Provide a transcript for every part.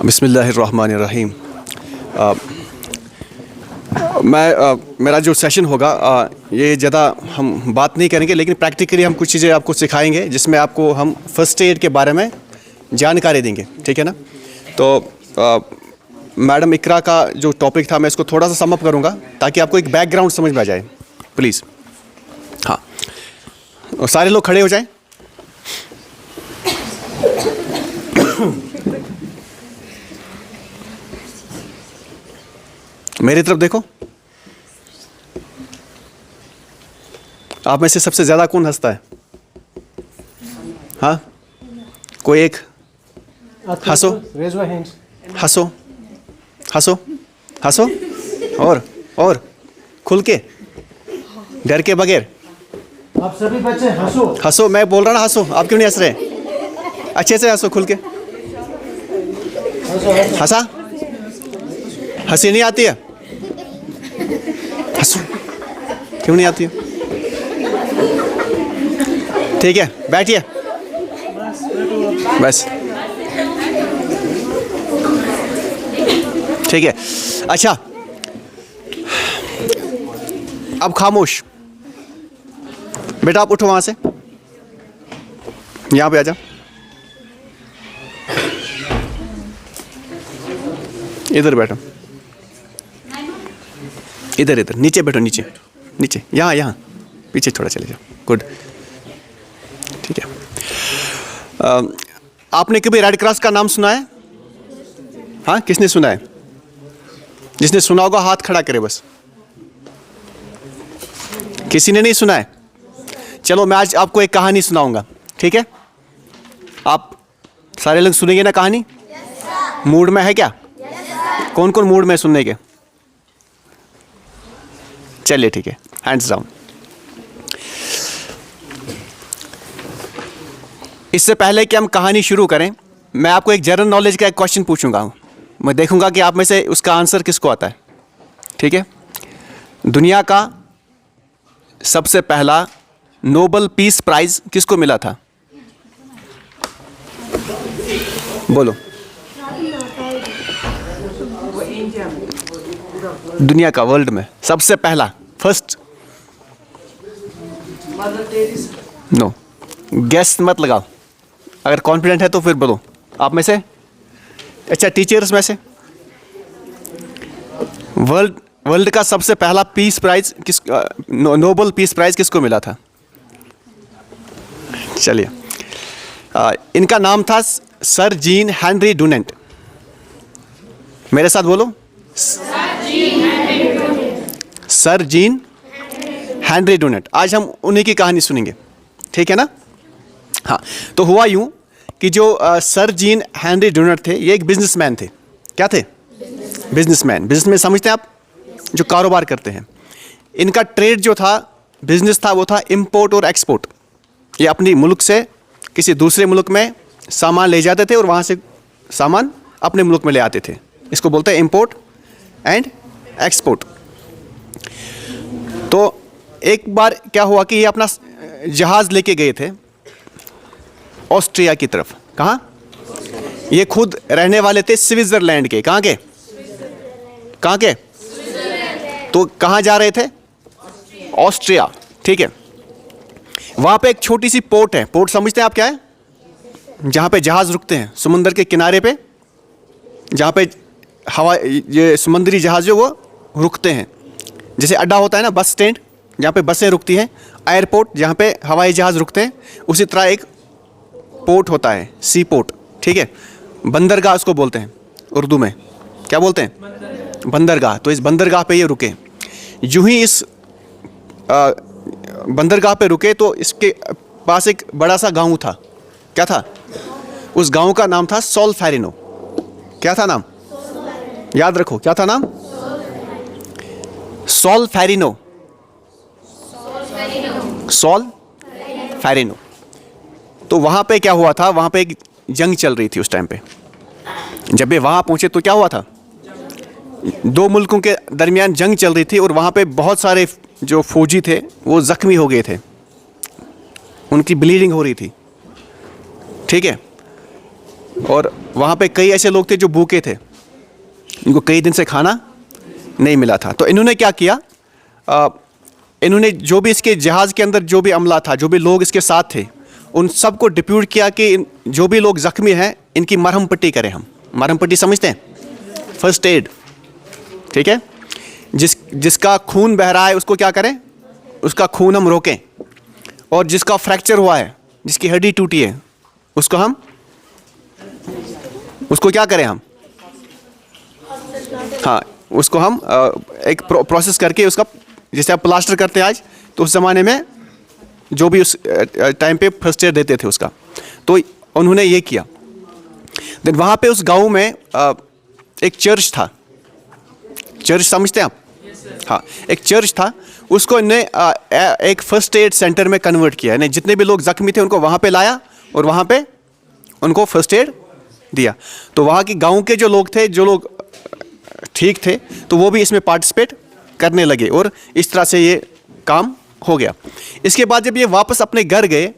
बिस्मिल्लाहिर्रहमानिर्रहीम। मेरा जो सेशन होगा ये ज़्यादा हम बात नहीं करेंगे, लेकिन प्रैक्टिकली हम कुछ चीज़ें आपको सिखाएंगे जिसमें आपको हम फ़र्स्ट एड के बारे में जानकारी देंगे, ठीक है ना। तो मैडम इकरा का जो टॉपिक था मैं इसको थोड़ा सा सम अप करूँगा ताकि आपको एक बैकग्राउंड समझ में आ जाए, प्लीज़। हाँ, और सारे लोग खड़े हो जाएं। मेरी तरफ देखो। आप में से सबसे ज़्यादा कौन हंसता है? हाँ, कोई एक हंसो, हंसो, हंसो, हंसो, और खुल के, डर के बगैर। आप सभी बच्चे हंसो, हंसो। मैं बोल रहा ना हंसो, आप क्यों नहीं हंस रहे? अच्छे से हंसो, खुल के हंसा। हंसी नहीं आती है? हंसो, क्यों नहीं आती है? ठीक है, बैठिए बस। ठीक है, अच्छा, अब खामोश। बेटा आप उठो वहां से, यहां पे आ जाओ। इधर बैठो, इधर इधर नीचे बैठो, नीचे नीचे, यहाँ पीछे थोड़ा चले जाओ। गुड, ठीक है। आपने कभी रेड क्रॉस का नाम सुना है? हाँ, किसने सुना है? जिसने सुना होगा हाथ खड़ा करे बस। किसी ने नहीं सुना है? चलो मैं आज आपको एक कहानी सुनाऊंगा, ठीक है? आप सारे लोग सुनेंगे ना कहानी? मूड में है क्या? कौन कौन मूड में सुनने के? चलिए ठीक है, हैंड्स डाउन। इससे पहले कि हम कहानी शुरू करें, मैं आपको एक जनरल नॉलेज का एक क्वेश्चन पूछूंगा। मैं देखूंगा कि आप में से उसका आंसर किसको आता है, ठीक है? दुनिया का सबसे पहला नोबेल पीस प्राइज किसको मिला था? बोलो। दुनिया का, वर्ल्ड में सबसे पहला, फर्स्ट। नो, गेस मत लगाओ। अगर कॉन्फिडेंट है तो फिर बोलो आप में से। अच्छा, टीचर्स में से। वर्ल्ड का सबसे पहला पीस प्राइज किस, नोबेल पीस प्राइज किसको मिला था? चलिए, इनका नाम था सर जीन हेनरी डुनेंट। मेरे साथ बोलो, सर जीन हेनरी डुनेंट। आज हम उन्हीं की कहानी सुनेंगे, ठीक है ना? हाँ, तो हुआ यूं कि जो सर जीन हेनरी डुनेंट थे, ये एक बिजनेसमैन थे। क्या थे? बिजनेसमैन समझते हैं आप? जो कारोबार करते हैं। इनका ट्रेड जो था, बिजनेस था, वो था इंपोर्ट और एक्सपोर्ट। ये अपनी मुल्क से किसी दूसरे मुल्क में सामान ले जाते थे और वहाँ से सामान अपने मुल्क में ले आते थे। इसको बोलते हैं इंपोर्ट एंड एक्सपोर्ट। तो एक बार क्या हुआ कि ये अपना जहाज़ लेके गए थे ऑस्ट्रिया की तरफ। कहाँ? ये खुद रहने वाले थे स्विट्ज़रलैंड के। कहाँ के? कहाँ के? तो कहाँ जा रहे थे? ऑस्ट्रिया, ठीक है। वहाँ पे एक छोटी सी पोर्ट है। पोर्ट समझते हैं आप क्या है? जहाँ पे जहाज़ रुकते हैं समुंदर के किनारे पे, जहाँ पे ये समुद्री जहाज़ जो वो रुकते हैं। जैसे अड्डा होता है ना, बस स्टैंड, जहाँ पे बसें रुकती हैं, एयरपोर्ट जहाँ पे हवाई जहाज़ रुकते हैं, उसी तरह एक पोर्ट होता है, सी पोर्ट, ठीक है। बंदरगाह उसको बोलते हैं उर्दू में। क्या बोलते हैं? बंदरगाह। तो इस बंदरगाह पे ये रुके। यूं ही इस बंदरगाह पे रुके तो इसके पास एक बड़ा सा गांव था। क्या था? उस गांव का नाम था सोल्फेरिनो। क्या था नाम? याद रखो, क्या था नाम? सोल्फेरिनो। सोल्फेरिनो। तो वहाँ पे क्या हुआ था? वहाँ पे एक जंग चल रही थी उस टाइम पे। जब ये वहाँ पहुँचे तो क्या हुआ था? दो मुल्कों के दरमियान जंग चल रही थी और वहाँ पे बहुत सारे जो फौजी थे वो ज़ख्मी हो गए थे, उनकी ब्लीडिंग हो रही थी, ठीक है। और वहाँ पे कई ऐसे लोग थे जो भूखे थे, इनको कई दिन से खाना नहीं मिला था। तो इन्होंने क्या किया, इन्होंने जो भी इसके जहाज़ के अंदर जो भी अमला था, जो भी लोग इसके साथ थे, उन सबको डिप्यूट किया कि जो भी लोग ज़ख्मी हैं इनकी मरहम पट्टी करें। हम मरहम पट्टी समझते हैं, फर्स्ट एड, ठीक है। जिसका खून बह रहा है उसको क्या करें, उसका खून हम रोकें, और जिसका फ्रैक्चर हुआ है, जिसकी हड्डी टूटी है, उसको क्या करें हम, हाँ, उसको हम एक प्रोसेस करके उसका, जैसे आप प्लास्टर करते हैं आज, तो उस ज़माने में जो भी उस टाइम पे फर्स्ट एड देते थे उसका, तो उन्होंने ये किया। देन वहाँ पे उस गांव में एक चर्च था, चर्च समझते हैं आप, हाँ, एक चर्च था, उसको इन्हें एक फर्स्ट एड सेंटर में कन्वर्ट किया। यानी जितने भी लोग ज़ख्मी थे उनको वहाँ पे लाया और वहाँ पे उनको फर्स्ट एड दिया। तो वहाँ के गांव के जो लोग थे, जो लोग ठीक थे, तो वो भी इसमें पार्टिसिपेट करने लगे और इस तरह से ये काम हो गया। इसके बाद जब ये वापस अपने घर गए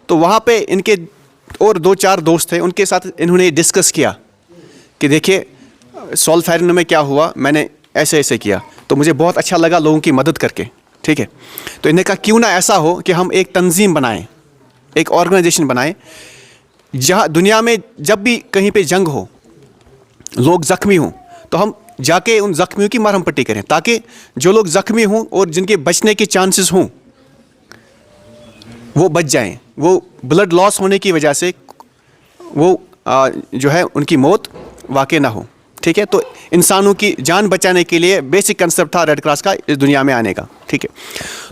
तो वहाँ पे इनके और 2-4 दोस्त थे, उनके साथ इन्होंने डिस्कस किया कि देखिए सॉल्फेरिनो में क्या हुआ, मैंने ऐसे ऐसे किया तो मुझे बहुत अच्छा लगा लोगों की मदद करके, ठीक है। तो इन्हें कहा क्यों ना ऐसा हो कि हम एक तंजीम बनाएं, एक ऑर्गेनाइजेशन बनाएं, जहाँ दुनिया में जब भी कहीं पे जंग हो, लोग ज़ख्मी हों, तो हम जाके उन ज़ख्मियों की मरहम पट्टी करें, ताकि जो लोग ज़ख्मी हों और जिनके बचने के चांसेस हों वो बच जाएं, वो ब्लड लॉस होने की वजह से वो जो है उनकी मौत वाक़ई ना हो, ठीक है। तो इंसानों की जान बचाने के लिए बेसिक कंसेप्ट था रेड क्रॉस का इस दुनिया में आने का, ठीक है।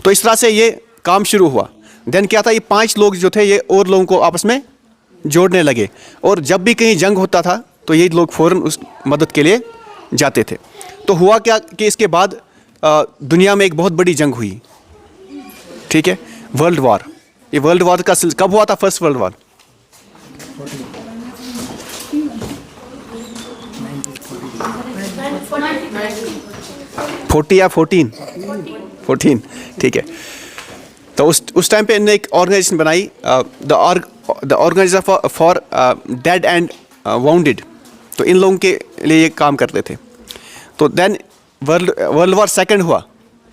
तो इस तरह से ये काम शुरू हुआ। देन क्या था, ये 5 लोग जो थे ये और लोगों को आपस में जोड़ने लगे, और जब भी कहीं जंग होता था तो ये लोग फ़ौरन उस मदद के लिए जाते थे। तो हुआ क्या कि इसके बाद दुनिया में एक बहुत बड़ी जंग हुई, ठीक है, वर्ल्ड वॉर। ये वर्ल्ड वॉर का कब हुआ था, फर्स्ट वर्ल्ड वॉर? 40 या 14, ठीक है। तो उस टाइम पे इन्होंने एक ऑर्गेनाइजेशन बनाई, the organisation for dead and wounded. तो इन लोगों के लिए ये काम करते थे। तो देन वर्ल्ड वॉर सेकंड हुआ,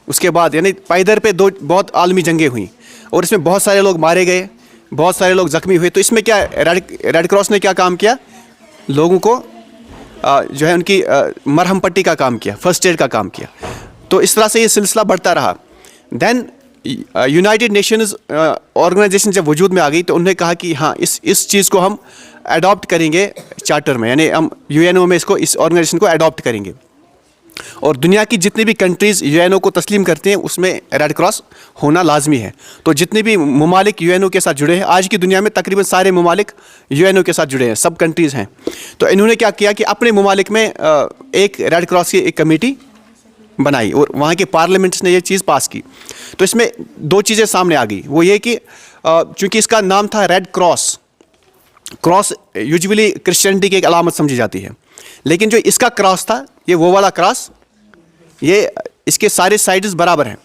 उसके बाद यानी पैदर पे 2 बहुत आलमी जंगें हुई और इसमें बहुत सारे लोग मारे गए, बहुत सारे लोग ज़ख्मी हुए। तो इसमें क्या रेड क्रॉस ने क्या काम किया, लोगों को जो है उनकी मरहम पट्टी का काम किया, फर्स्ट एड का काम किया। तो इस तरह से ये सिलसिला बढ़ता रहा। देन यूनाइटेड नेशंस ऑर्गेनाइजेशन जब वजूद में आ गई तो उन्होंने कहा कि हाँ इस चीज़ को हम अडॉप्ट करेंगे चार्टर में, यानी हम यूएनओ में इसको, इस ऑर्गेनाइजेशन को अडॉप्ट करेंगे, और दुनिया की जितनी भी कंट्रीज़ यूएनओ को तस्लीम करते हैं उसमें रेड क्रॉस होना लाजमी है। तो जितने भी ममालिक यूएनओ के साथ जुड़े हैं, आज की दुनिया में तकरीबन सारे ममालिक यूएनओ के साथ जुड़े हैं, सब कंट्रीज़ हैं। तो इन्होंने क्या किया कि अपने ममालिक में एक रेड क्रॉस की एक कमेटी बनाई और वहाँ के पार्लियामेंट्स ने ये चीज़ पास की। तो इसमें 2 चीज़ें सामने आ गई। वो ये कि चूँकि इसका नाम था red cross, cross usually Christianity की एक अलामत समझी जाती है, लेकिन जो इसका क्रॉस था, ये वो वाला क्रॉस, ये इसके सारे साइड्स बराबर हैं,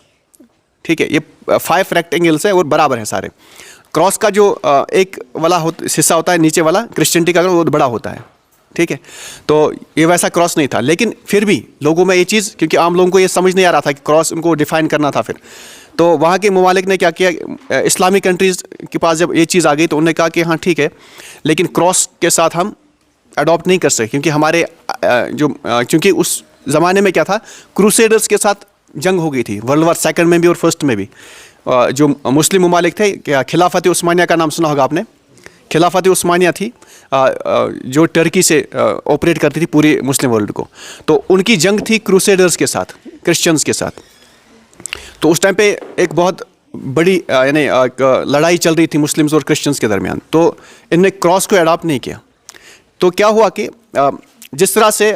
ठीक है। ये 5 रेक्टेंगल्स है और बराबर हैं सारे। क्रॉस का जो एक वाला हिस्सा होता है नीचे वाला, क्रिश्चियनिटी का वो बड़ा होता है, ठीक है। तो ये वैसा क्रॉस नहीं था, लेकिन फिर भी लोगों में ये चीज़, क्योंकि आम लोगों को ये समझ नहीं आ रहा था कि क्रॉस उनको डिफ़ाइन करना था। फिर तो वहाँ के ममालिक ने क्या किया, इस्लामिक कंट्रीज़ के पास जब ये चीज़ आ गई तो उन्होंने कहा कि हाँ ठीक है, लेकिन क्रॉस के साथ हम अडॉप्ट नहीं कर सकते, क्योंकि हमारे क्योंकि उस ज़माने में क्या था, क्रूसेडर्स के साथ जंग हो गई थी, वर्ल्ड वॉर सेकंड में भी और फर्स्ट में भी। जो मुस्लिम ममालिक थे, क्या खिलाफत उस्मानिया का नाम सुना होगा आपने, खिलाफत उस्मानिया थी जो टर्की से ऑपरेट करती थी पूरी मुस्लिम वर्ल्ड को। तो उनकी जंग थी क्रूसेडर्स के साथ, क्रिश्चियंस के साथ। तो उस टाइम पे एक बहुत बड़ी यानी लड़ाई चल रही थी मुस्लिम्स और क्रिश्चियंस के दरमियान। तो इन्होंने क्रॉस को अडॉप्ट नहीं किया। तो क्या हुआ कि जिस तरह से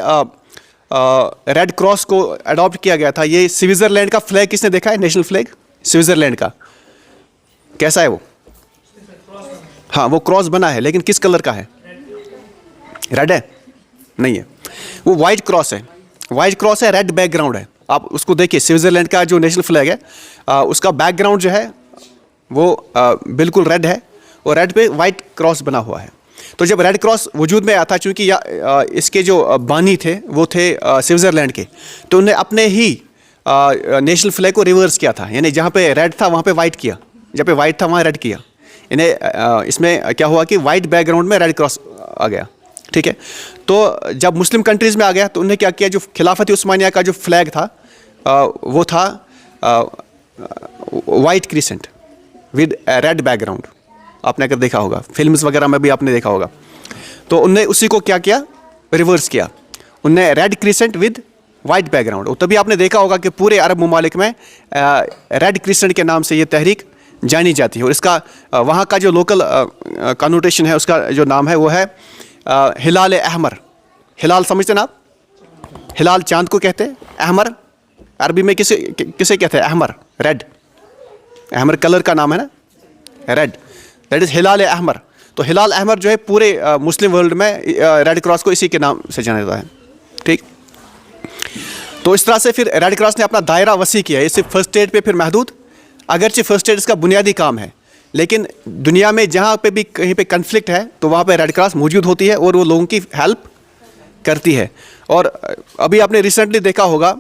रेड क्रॉस को अडॉप्ट किया गया था, ये स्विट्ज़रलैंड का फ्लैग किसने देखा है, नेशनल फ्लैग स्विट्ज़रलैंड का कैसा है वो? हाँ, वो क्रॉस बना है, लेकिन किस कलर का है? रेड है? नहीं है, वो वाइट क्रॉस है। वाइट क्रॉस है, रेड बैकग्राउंड है। आप उसको देखिए, स्विट्ज़रलैंड का जो नेशनल फ्लैग है उसका बैकग्राउंड जो है वो बिल्कुल रेड है और रेड पे वाइट क्रॉस बना हुआ है। तो जब रेड क्रॉस वजूद में आया था, चूँकि इसके जो बानी थे वो थे स्विट्ज़रलैंड के, तो उन्हें अपने ही नेशनल फ्लैग को रिवर्स किया था, यानी जहाँ पे रेड था वहाँ पे वाइट किया, जहाँ पे वाइट था वहाँ रेड किया। इन्हें इसमें क्या हुआ कि वाइट बैकग्राउंड में रेड क्रॉस आ गया, ठीक है। तो जब मुस्लिम कंट्रीज़ में आ गया तो उन्हें क्या किया, जो खिलाफत उस्मानिया का जो फ्लैग था वो था white crescent with red background. आपने अगर देखा होगा फिल्म्स वगैरह में भी आपने देखा होगा। तो उनने उसी को क्या किया, रिवर्स किया, उनने red crescent with white background. और तभी आपने देखा होगा कि पूरे अरब ममालिक में रेड क्रिसेंट के नाम से ये तहरीक जानी जाती है। और इसका वहाँ का जो लोकल कनोटेशन है, उसका जो नाम है वो है हिलाल अहमर। हिलाल समझते ना आप, हिलाल चांद को कहते हैं, अहमर अरबी में किसे कहते हैं, अहमर, रेड, अहमर कलर का नाम है ना, रेड, दैट इज़ हिलाल अहमर। तो हिलाल अहमर जो है पूरे मुस्लिम वर्ल्ड में रेड क्रॉस को इसी के नाम से जाना जाता है, ठीक। तो इस तरह से फिर रेड क्रॉस ने अपना दायरा वसी किया, ये सिर्फ फर्स्ट एड पे फिर महदूद, अगरचे फर्स्ट एड इसका बुनियादी काम है, लेकिन दुनिया में जहाँ पे भी कहीं पे कन्फ्लिक्ट है तो वहाँ पे रेड क्रॉस मौजूद होती है और वो लोगों की हेल्प करती है। और अभी आपने रिसेंटली देखा होगा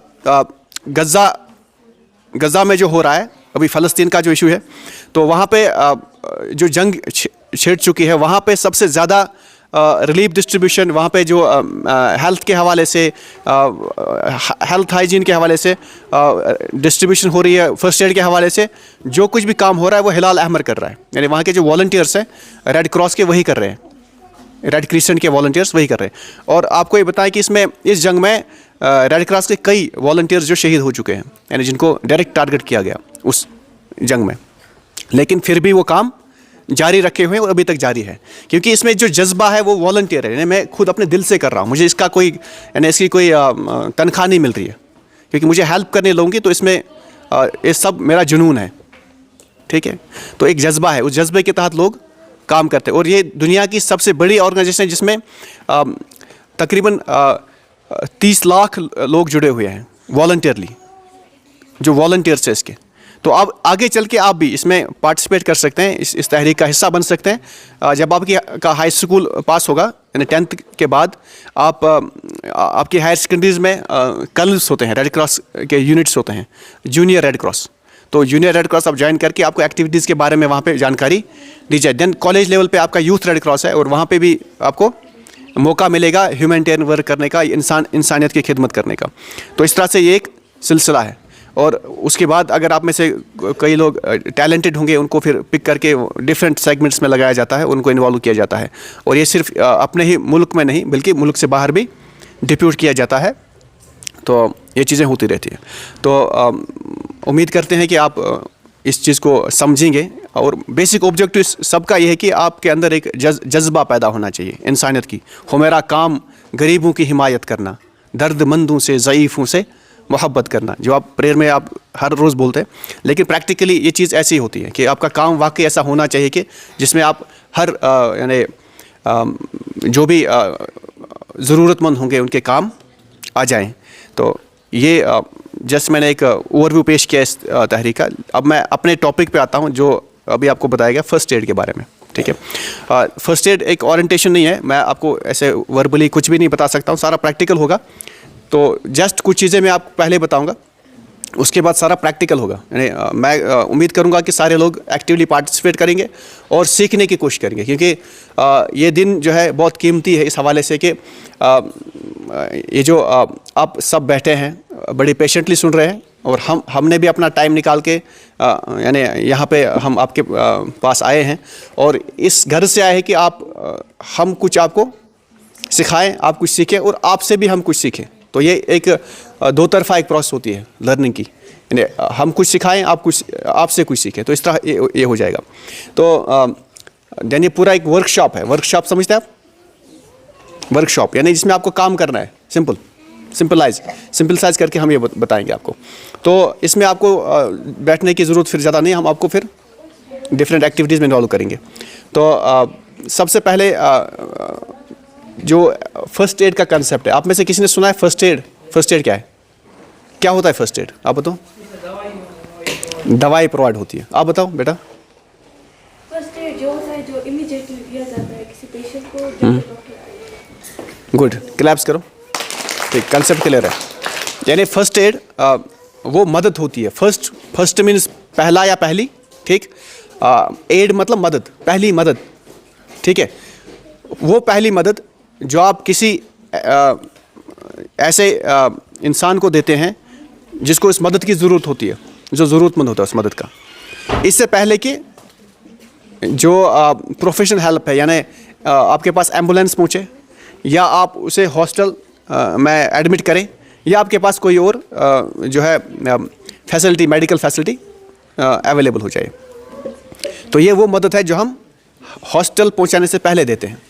गज़ा में जो हो रहा है अभी, फ़लस्तीन का जो इशू है, तो वहाँ पे जो जंग छिड़ चुकी है, वहाँ पे सबसे ज़्यादा रिलीफ डिस्ट्रीब्यूशन, वहाँ पे जो हेल्थ के हवाले से, हेल्थ हाइजीन के हवाले से डिस्ट्रीब्यूशन हो रही है, फर्स्ट एड के हवाले से जो कुछ भी काम हो रहा है वो हिलाल अहमर कर रहा है। यानी वहाँ के जो वॉलंटियर्स हैं रेड क्रॉस के वही कर रहे हैं, रेड क्रिसेंट के वॉलंटियर्स वही कर रहे हैं। और आपको ये बताएं कि इस जंग में रेड क्रॉस के कई वॉलंटियर्स जो शहीद हो चुके हैं, यानी जिनको डायरेक्ट टारगेट किया गया उस जंग में, लेकिन फिर भी वो काम जारी रखे हुए हैं और अभी तक जारी है, क्योंकि इसमें जो जज्बा है वो वॉलंटियर है, यानी मैं खुद अपने दिल से कर रहा हूँ, मुझे इसका कोई, यानी इसकी कोई तनख्वाह नहीं मिल रही है, क्योंकि मुझे हेल्प करने लोगों की, तो इसमें ये सब मेरा जुनून है, ठीक है। तो एक जज्बा है, उस जज्बे के तहत लोग काम करते हैं। और ये दुनिया की सबसे बड़ी ऑर्गेनाइजेशन है जिसमें तकरीबन 30 लाख लोग जुड़े हुए हैं वॉलंटियरली, जो वॉलंटियर्स हैं इसके। तो अब आगे चल के आप भी इसमें पार्टिसिपेट कर सकते हैं, इस तहरीक का हिस्सा बन सकते हैं। जब आपका हाई स्कूल पास होगा, यानी 10th के बाद आपकी हायर सेकेंडरीज़ में कर्नल्स होते हैं, रेड क्रॉस के यूनिट्स होते हैं, जूनियर रेड क्रॉस। तो जूनियर रेड क्रॉस आप ज्वाइन करके आपको एक्टिविटीज़ के बारे में वहाँ पे जानकारी दी जाए। देन कॉलेज लेवल पे आपका यूथ रेड क्रॉस है और वहाँ पे भी आपको मौका मिलेगा ह्यूमैनिटेरियन वर्क करने का, इंसानियत की खिदमत करने का। तो इस तरह से ये एक सिलसिला है। और उसके बाद अगर आप में से कई लोग टैलेंटेड होंगे, उनको फिर पिक करके डिफरेंट सेगमेंट्स में लगाया जाता है, उनको इन्वॉल्व किया जाता है। और ये सिर्फ अपने ही मुल्क में नहीं बल्कि मुल्क से बाहर भी डिप्यूट किया जाता है। तो ये चीज़ें होती रहती हैं। तो उम्मीद करते हैं कि आप इस चीज़ को समझेंगे। और बेसिक ऑब्जेक्टिव सबका ये है कि आपके अंदर एक जज्बा पैदा होना चाहिए इंसानियत की। हो मेरा काम गरीबों की हिमायत करना, दर्दमंदों से, ज़ईफ़ों से मोहब्बत करना, जो आप प्रेयर में आप हर रोज़ बोलते हैं। लेकिन प्रैक्टिकली ये चीज़ ऐसी होती है कि आपका काम वाकई ऐसा होना चाहिए कि जिसमें आप हर यानी जो भी ज़रूरतमंद होंगे उनके काम आ जाएं। तो ये जस्ट मैंने एक ओवरव्यू पेश किया इस तहरीक का। अब मैं अपने टॉपिक पे आता हूँ जो अभी आपको बताया गया, फ़र्स्ट एड के बारे में, ठीक है। फ़र्स्ट एड एक ओरिएंटेशन नहीं है, मैं आपको ऐसे वर्बली कुछ भी नहीं बता सकता हूँ, सारा प्रैक्टिकल होगा। तो जस्ट कुछ चीज़ें मैं आपको पहले बताऊंगा, उसके बाद सारा प्रैक्टिकल होगा। यानी मैं उम्मीद करूंगा कि सारे लोग एक्टिवली पार्टिसिपेट करेंगे और सीखने की कोशिश करेंगे, क्योंकि ये दिन जो है बहुत कीमती है इस हवाले से कि ये जो आप सब बैठे हैं बड़ी पेशेंटली सुन रहे हैं, और हमने भी अपना टाइम निकाल के यानी यहाँ पे हम आपके पास आए हैं, और इस घर से आए हैं कि हम कुछ आपको सिखाएं, आप कुछ सीखें और आपसे भी हम कुछ सीखें। तो ये एक दो तरफा एक प्रोसेस होती है लर्निंग की, यानी हम कुछ सिखाएं, आपसे कुछ सीखें। तो इस तरह ये हो जाएगा। तो यानी पूरा एक वर्कशॉप है। वर्कशॉप समझते हैं आप? वर्कशॉप यानी जिसमें आपको काम करना है, सिंपलाइज करके हम ये बताएंगे आपको। तो इसमें आपको बैठने की ज़रूरत फिर ज़्यादा नहीं, हम आपको फिर डिफरेंट एक्टिविटीज़ में इन्वॉल्व करेंगे। तो सबसे पहले जो फर्स्ट एड का कंसेप्ट है, आप में से किसी ने सुना है फर्स्ट एड? फर्स्ट एड क्या है, क्या होता है फर्स्ट एड? आप बताओ। दवाई प्रोवाइड होती है। आप बताओ बेटा। फर्स्ट एड जो होता है जो इमीडिएटली दिया जाता है किसी पेशेंट को गुड, क्लैप्स करो। ठीक, कंसेप्ट क्लियर है। यानी फर्स्ट एड वो मदद होती है। फर्स्ट मीन्स पहला या पहली, ठीक। एड मतलब मदद, पहली मदद, ठीक है। वो पहली मदद जो आप किसी ऐसे इंसान को देते हैं जिसको इस मदद की ज़रूरत होती है, जो ज़रूरतमंद होता है उस मदद का, इससे पहले कि जो प्रोफेशनल हेल्प है, यानी आपके पास एम्बुलेंस पहुँचे या आप उसे हॉस्टल में एडमिट करें या आपके पास कोई और जो है फैसिलिटी, मेडिकल फैसिलिटी अवेलेबल हो जाए। तो ये वो मदद है जो हम हॉस्टल पहुंचाने से पहले देते हैं,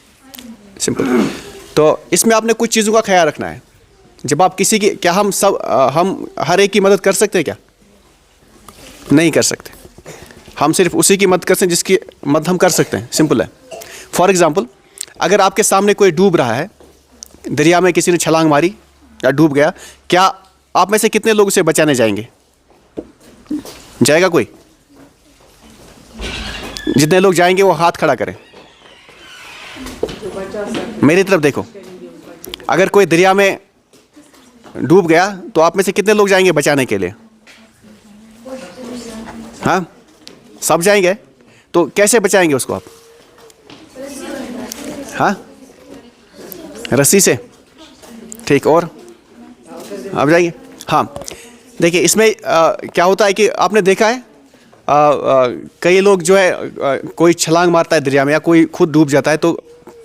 सिंपल। तो इसमें आपने कुछ चीज़ों का ख्याल रखना है। जब आप किसी की, क्या हम हर एक की मदद कर सकते हैं क्या? नहीं कर सकते। हम सिर्फ उसी की मदद कर सकते हैं जिसकी मदद हम कर सकते हैं, सिंपल है। फॉर एग्ज़ाम्पल, अगर आपके सामने कोई डूब रहा है, दरिया में किसी ने छलांग मारी या डूब गया, क्या आप में से कितने लोग उसे बचाने जाएंगे? जाएगा कोई? जितने लोग जाएंगे वो हाथ खड़ा करें, मेरी तरफ देखो। अगर कोई दरिया में डूब गया तो आप में से कितने लोग जाएंगे बचाने के लिए? हाँ, सब जाएंगे। तो कैसे बचाएंगे उसको आप? हाँ, रस्सी से, ठीक। और आप जाएंगे? हाँ, देखिए इसमें क्या होता है कि आपने देखा है कई लोग जो है कोई छलांग मारता है दरिया में या कोई खुद डूब जाता है तो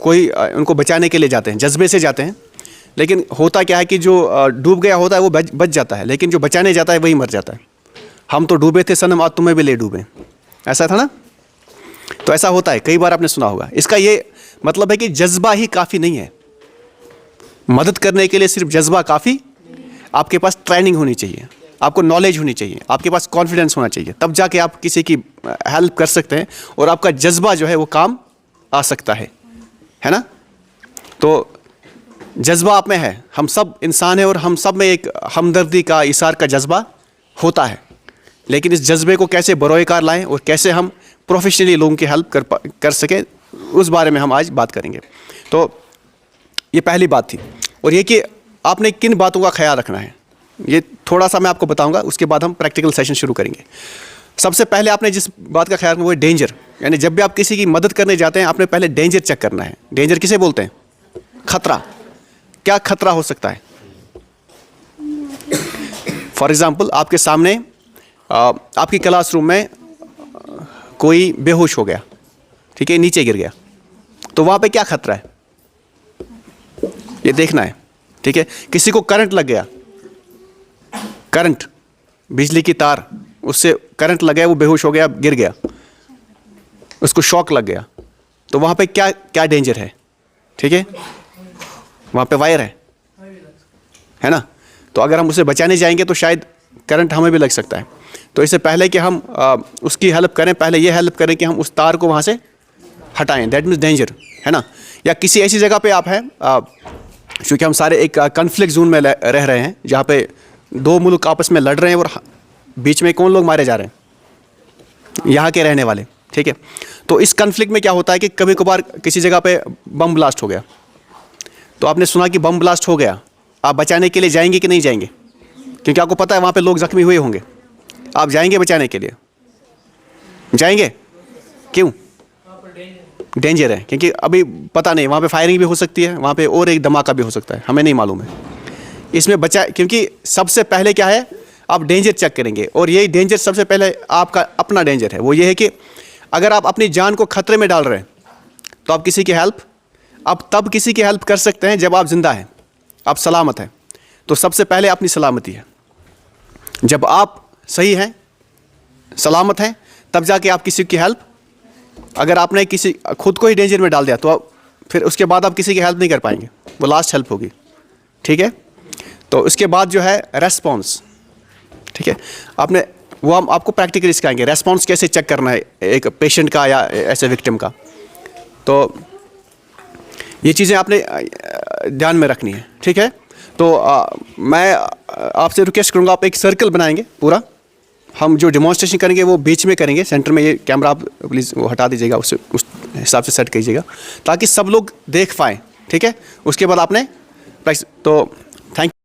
कोई उनको बचाने के लिए जाते हैं, जज्बे से जाते हैं। लेकिन होता क्या है कि जो डूब गया होता है वो बच जाता है, लेकिन जो बचाने जाता है वही मर जाता है। हम तो डूबे थे सनम, आज तुम्हें भी ले डूबे, ऐसा था ना? तो ऐसा होता है, कई बार आपने सुना होगा। इसका ये मतलब है कि जज्बा ही काफ़ी नहीं है मदद करने के लिए। सिर्फ जज्बा काफ़ी, आपके पास ट्रेनिंग होनी चाहिए, आपको नॉलेज होनी चाहिए, आपके पास कॉन्फिडेंस होना चाहिए, तब जाके आप किसी की हेल्प कर सकते हैं और आपका जज्बा जो है वो काम आ सकता है ना? तो जज्बा आप में है, हम सब इंसान हैं और हम सब में एक हमदर्दी का, इसार का जज्बा होता है। लेकिन इस जज्बे को कैसे बरोएकार लाएं और कैसे हम प्रोफेशनली लोगों की हेल्प कर सकें, उस बारे में हम आज बात करेंगे। तो ये पहली बात थी। और ये कि आपने किन बातों का ख्याल रखना है, ये थोड़ा सा मैं आपको बताऊंगा, उसके बाद हम प्रैक्टिकल सेशन शुरू करेंगे। सबसे पहले आपने जिस बात का ख्याल रखना वो है डेंजर। यानी जब भी आप किसी की मदद करने जाते हैं, आपने पहले डेंजर चेक करना है। डेंजर किसे बोलते हैं? खतरा। क्या खतरा हो सकता है? फॉर एग्जाम्पल, आपके सामने आपकी क्लासरूम में कोई बेहोश हो गया, ठीक है, नीचे गिर गया, तो वहाँ पे क्या खतरा है ये देखना है, ठीक है। किसी को करंट लग गया, करंट, बिजली की तार, उससे करंट लग गया, वो बेहोश हो गया, गिर गया, उसको शॉक लग गया, तो वहाँ पे क्या क्या डेंजर है, ठीक है? वहाँ पे वायर है ना? तो अगर हम उसे बचाने जाएंगे तो शायद करंट हमें भी लग सकता है। तो इससे पहले कि हम उसकी हेल्प करें, पहले ये हेल्प करें कि हम उस तार को वहाँ से हटाएं, दैट मीन्स डेंजर, है ना? या किसी ऐसी जगह पे आप हैं, क्योंकि हम सारे एक कॉन्फ्लिक्ट जोन में रह रहे हैं, जहाँ पे दो मुल्क आपस में लड़ रहे हैं और बीच में कौन लोग मारे जा रहे हैं? यहाँ के रहने वाले, ठीक है। तो इस कॉन्फ्लिक्ट में क्या होता है कि कभी कभार किसी जगह पे बम ब्लास्ट हो गया, तो आपने सुना कि बम ब्लास्ट हो गया, आप बचाने के लिए जाएंगे कि नहीं जाएंगे? क्योंकि आपको पता है वहाँ पे लोग जख्मी हुए होंगे, आप जाएंगे बचाने के लिए? जाएंगे? क्यों? डेंजर है, क्योंकि अभी पता नहीं, वहाँ पे फायरिंग भी हो सकती है, वहाँ पे और एक धमाका भी हो सकता है, हमें नहीं मालूम है। इसमें बचा, क्योंकि सबसे पहले क्या है, आप डेंजर चेक करेंगे। और यही डेंजर सबसे पहले आपका अपना डेंजर है। वो ये है कि अगर आप अपनी जान को खतरे में डाल रहे हैं तो आप किसी की हेल्प, आप तब किसी की हेल्प कर सकते हैं जब आप जिंदा हैं, आप सलामत हैं। तो सबसे पहले अपनी सलामती है। जब आप सही हैं, सलामत हैं, तब जाके आप किसी की हेल्प, अगर आपने किसी खुद को ही डेंजर में डाल दिया तो फिर उसके बाद आप किसी की हेल्प नहीं कर पाएंगे, वो लास्ट हेल्प होगी, ठीक है। तो उसके बाद जो है रेस्पॉन्स, ठीक है। आपने वो हम आपको प्रैक्टिकली सिखाएंगे रेस्पॉन्स कैसे चेक करना है एक पेशेंट का या ऐसे विक्टिम का। तो ये चीज़ें आपने ध्यान में रखनी है, ठीक है। तो मैं आपसे रिक्वेस्ट करूँगा, आप एक सर्कल बनाएंगे पूरा। हम जो डेमोन्स्ट्रेशन करेंगे वो बीच में करेंगे, सेंटर में। ये कैमरा आप प्लीज़ वो हटा दीजिएगा, उससे हिसाब से सेट कीजिएगा ताकि सब लोग देख पाएँ, ठीक है। उसके बाद आपने तो थैंक